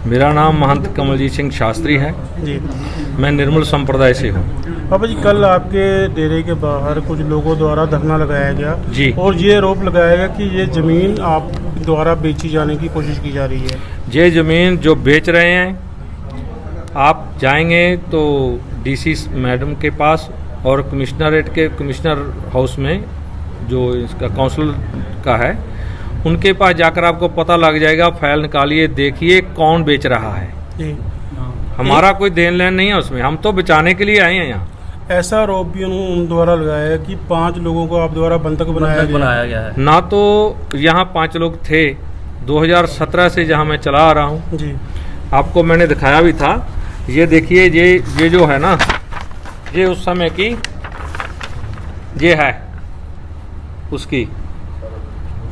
मेरा नाम महंत कमलजीत सिंह शास्त्री है जी। मैं निर्मल संप्रदाय से हूँ। पापा जी, कल आपके डेरे के बाहर कुछ लोगों द्वारा धरना लगाया गया जी। और ये आरोप लगाया गया कि ये ज़मीन आप द्वारा बेची जाने की कोशिश की जा रही है। ये ज़मीन जो बेच रहे हैं, आप जाएंगे तो डीसी मैडम के पास और कमिश्नरेट के कमिश्नर हाउस में जो इसका काउंसिल का है उनके पास जाकर आपको पता लग जाएगा। फाइल निकालिए, देखिए कौन बेच रहा है। जी। हमारा कोई देन लेन नहीं है उसमें, हम तो बचाने के लिए आए हैं यहाँ। ऐसा आरोप भी उन द्वारा लगाया है कि 5 लोगों को आप द्वारा बंधक बनाया गया है। ना तो यहाँ 5 लोग थे, 2017 से जहाँ मैं चला आ रहा हूँ जी। आपको मैंने दिखाया भी था। ये देखिए, ये जो है ना, ये उस समय की ये है उसकी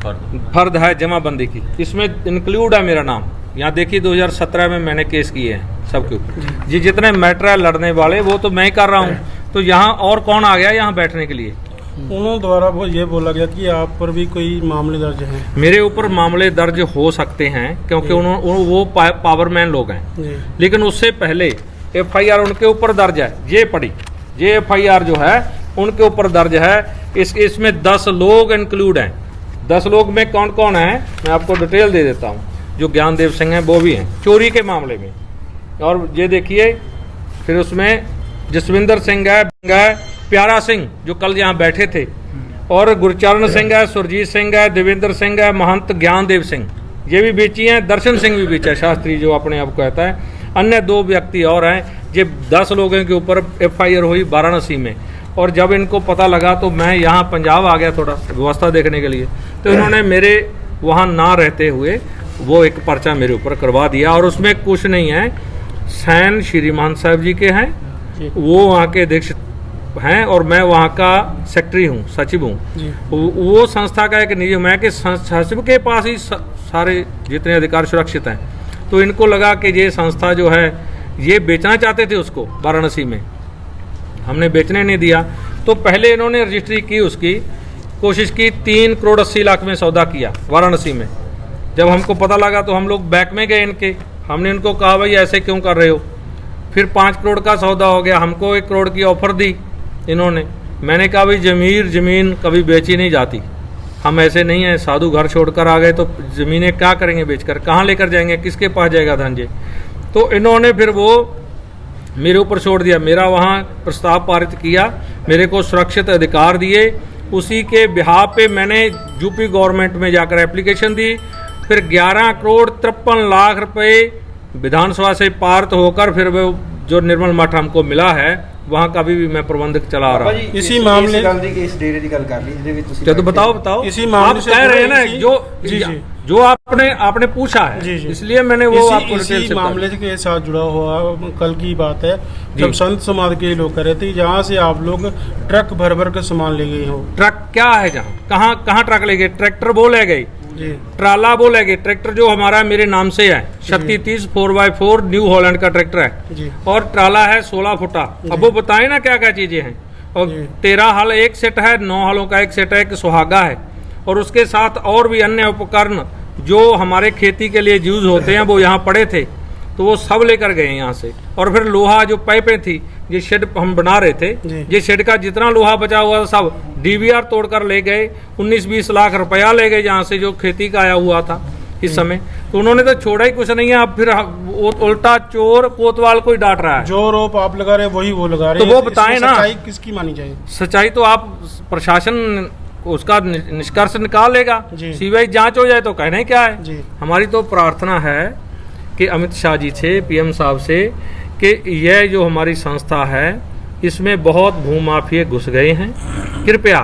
फर्द है जमाबंदी की, इसमें इंक्लूड है मेरा नाम। यहाँ देखिए 2017 में मैंने केस किए हैं सबके ऊपर। ये जितने मैटर है लड़ने वाले वो तो मैं ही कर रहा हूँ, तो यहाँ और कौन आ गया यहाँ बैठने के लिए? उन्होंने द्वारा ये बोला गया कि आप पर भी कोई मामले दर्ज हैं। मेरे ऊपर मामले दर्ज हो सकते हैं क्योंकि वो पावरमैन लोग हैं, लेकिन उससे पहले FIR उनके ऊपर दर्ज है। ये पड़ी, ये FIR जो है उनके ऊपर दर्ज है। इसमें 10 लोग इंक्लूड हैं। 10 लोग में कौन कौन है मैं आपको डिटेल दे देता हूँ। जो ज्ञानदेव सिंह हैं वो भी हैं चोरी के मामले में। और ये देखिए, फिर उसमें जसविंदर सिंह है, प्यारा सिंह जो कल यहाँ बैठे थे, और गुरचरण सिंह है, सुरजीत सिंह है, देवेंद्र सिंह है, महंत ज्ञानदेव सिंह ये भी बेची हैं, दर्शन सिंह भी बेचा, शास्त्री जो अपने आप कहता है। अन्य 2 व्यक्ति और हैं। ये 10 लोगों के ऊपर FIR हुई वाराणसी में। और जब इनको पता लगा तो मैं यहाँ पंजाब आ गया थोड़ा व्यवस्था देखने के लिए, तो इन्होंने मेरे वहाँ ना रहते हुए वो एक पर्चा मेरे ऊपर करवा दिया। और उसमें कुछ नहीं है, सैन श्री महंत साहब जी के हैं, वो वहाँ के अध्यक्ष हैं और मैं वहाँ का सेक्रेटरी हूँ, सचिव हूँ। वो संस्था का एक नियम है कि सचिव के पास ही सारे जितने अधिकार सुरक्षित हैं। तो इनको लगा कि ये संस्था जो है ये बेचना चाहते थे उसको वाराणसी में, हमने बेचने नहीं दिया। तो पहले इन्होंने रजिस्ट्री की, उसकी कोशिश की, 3 करोड़ 80 लाख में सौदा किया वाराणसी में। जब हमको पता लगा तो हम लोग बैक में गए इनके, हमने इनको कहा भाई ऐसे क्यों कर रहे हो। फिर 5 करोड़ का सौदा हो गया, हमको 1 करोड़ की ऑफर दी इन्होंने। मैंने कहा भाई ज़मीन कभी बेची नहीं जाती, हम ऐसे नहीं हैं, साधु घर छोड़कर आ गए तो ज़मीनें क्या करेंगे बेचकर, कहाँ लेकर जाएंगे, किसके पास जाएगा धन जी। तो इन्होंने फिर वो मेरे ऊपर छोड़ दिया। मेरा वहाँ प्रस्ताव पारित किया, मेरे को सुरक्षित अधिकार दिए। उसी के बिहार पे मैंने यूपी गवर्नमेंट में जाकर एप्लीकेशन दी। फिर 11 करोड़ 53 लाख रुपए विधानसभा से पारित होकर फिर वो जो निर्मल मठ हमको मिला है वहाँ का भी मैं प्रबंधक चला रहा हूँ। इसी मामले तो बताओ इसी मामले आप कह रहे हैं ना जो आपने पूछा है, इसलिए मैंने वो आपको डिटेल से मामले के साथ जुड़ा हुआ कल की बात है जब संत समाज के लोग कह रहे थे जहाँ से आप लोग ट्रक भर भर के सामान ले गए हो। ट्रक क्या है, जहाँ कहाँ ट्रक ले गए? ट्रैक्टर वो ले गए, ट्राला वो ले गए। ट्रैक्टर जो हमारा मेरे नाम से है 3630 4x4 न्यू हॉलैंड का ट्रैक्टर है, और ट्राला है 16 फुटा। अब वो बताए ना क्या क्या चीजें हैं। और 13 हल एक सेट है, 9 हलों का एक सेट है, एक सुहागा है, और उसके साथ और भी अन्य उपकरण जो हमारे खेती के लिए यूज होते हैं वो यहाँ पड़े थे, तो वो सब लेकर गए यहाँ से। और फिर लोहा जो पाइपें थी, ये शेड हम बना रहे थे, ये शेड का जितना लोहा बचा हुआ था सब DVR तोड़कर ले गए। 19-20 लाख रुपया ले गए यहाँ से जो खेती का आया हुआ था इस समय। तो उन्होंने तो छोड़ा ही कुछ नहीं है। अब फिर उल्टा चोर कोतवाल को ही डांट रहा है। जो आरोप आप लगा रहे वही वो लगा रहे हैं। तो वो बताएं ना, सच्चाई किसकी मानी जाए? सच्चाई तो आप प्रशासन उसका निष्कर्ष निकाल लेगा, CBI जांच हो जाए तो कहना ही क्या है। हमारी तो प्रार्थना है कि अमित शाह जी से, PM साहब से, कि यह जो हमारी संस्था है इसमें बहुत भूमाफिया घुस गए हैं, कृपया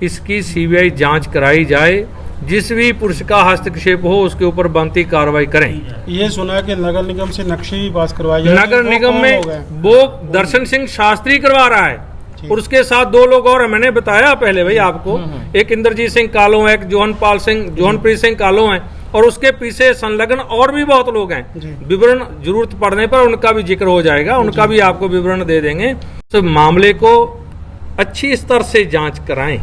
इसकी CBI जांच कराई जाए। जिस भी पुरुष का हस्तक्षेप हो उसके ऊपर बनती कार्रवाई करें। ये सुना है कि नगर निगम से नक्शे भी पास करवाए जाए। नगर निगम में वो दर्शन सिंह शास्त्री करवा रहा है, और उसके साथ 2 लोग और। मैंने बताया पहले भाई आपको, एक इंद्रजीत सिंह कालो है, एक जोहनप्रीत सिंह कालो है, और उसके पीछे संलग्न और भी बहुत लोग हैं। विवरण जरूरत पड़ने पर उनका भी जिक्र हो जाएगा, उनका भी आपको विवरण दे देंगे। तो मामले को अच्छी स्तर से जांच कराएं,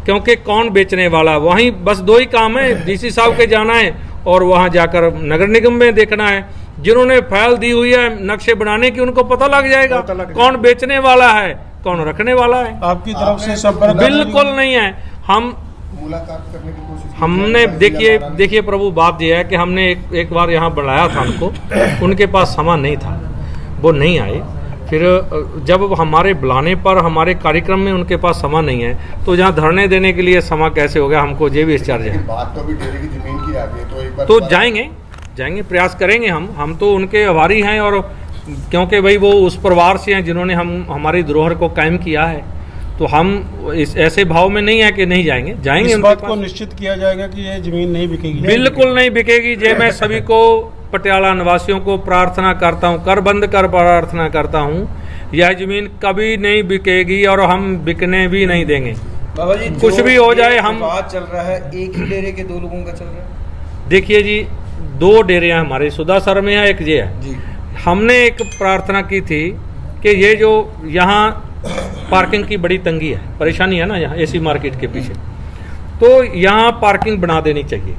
क्योंकि कौन बेचने वाला, वहीं बस 2 ही काम है, DC साहब के जाना है और वहां जाकर नगर निगम में देखना है जिन्होंने फाइल दी हुई है नक्शे बनाने की, उनको पता लग जाएगा कौन बेचने वाला है, कौन रखने वाला है। आपकी तरफ से संपर्क बिल्कुल नहीं है। हम मुलाकात करने की कोशिश हमने देखिए प्रभु, बात यह है कि हमने एक बार यहाँ बुलाया था उनको, उनके पास सामान नहीं था, वो नहीं आए। फिर जब हमारे बुलाने पर हमारे कार्यक्रम में उनके पास सामान नहीं है, तो जहाँ धरने देने के लिए समा कैसे हो गया, हमको ये भी डिस्चार्ज है। बात तो अभी डेरे की जमीन की आ गई, तो एक बार तो जाएंगे, प्रयास करेंगे। हम तो उनके आभारी हैं, और क्योंकि भाई वो उस परिवार से हैं जिन्होंने हमारी धरोहर को कायम किया है, तो हम इस ऐसे भाव में नहीं है कि नहीं जाएंगे। इस बात को निश्चित किया जाएगा कि ये जमीन नहीं बिकेगी। बिल्कुल नहीं बिकेगी। जे मैं सभी को, पटियाला निवासियों को प्रार्थना करता हूँ, कर बंद कर प्रार्थना करता हूँ, यह जमीन कभी नहीं बिकेगी और हम बिकने भी नहीं देंगे। बाबा जी, कुछ भी हो जाए, हम बात चल रहा है, एक ही डेरे के 2 लोगों का चल रहा है। देखिए जी, 2 डेरे हैं हमारे, सुदासर में है, एक ये है जी। हमने एक प्रार्थना की थी कि ये जो यहाँ पार्किंग की बड़ी तंगी है, परेशानी है ना यहाँ एसी मार्केट के पीछे, तो यहाँ पार्किंग बना देनी चाहिए।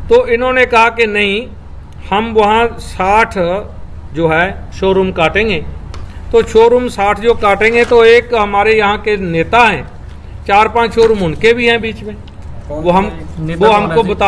तो इन्होंने कहा कि नहीं, हम वहाँ 60 जो है शोरूम काटेंगे। तो शोरूम 60 जो काटेंगे, तो एक हमारे यहाँ के नेता हैं, 4-5 शोरूम उनके भी हैं बीच में, वो हमको बता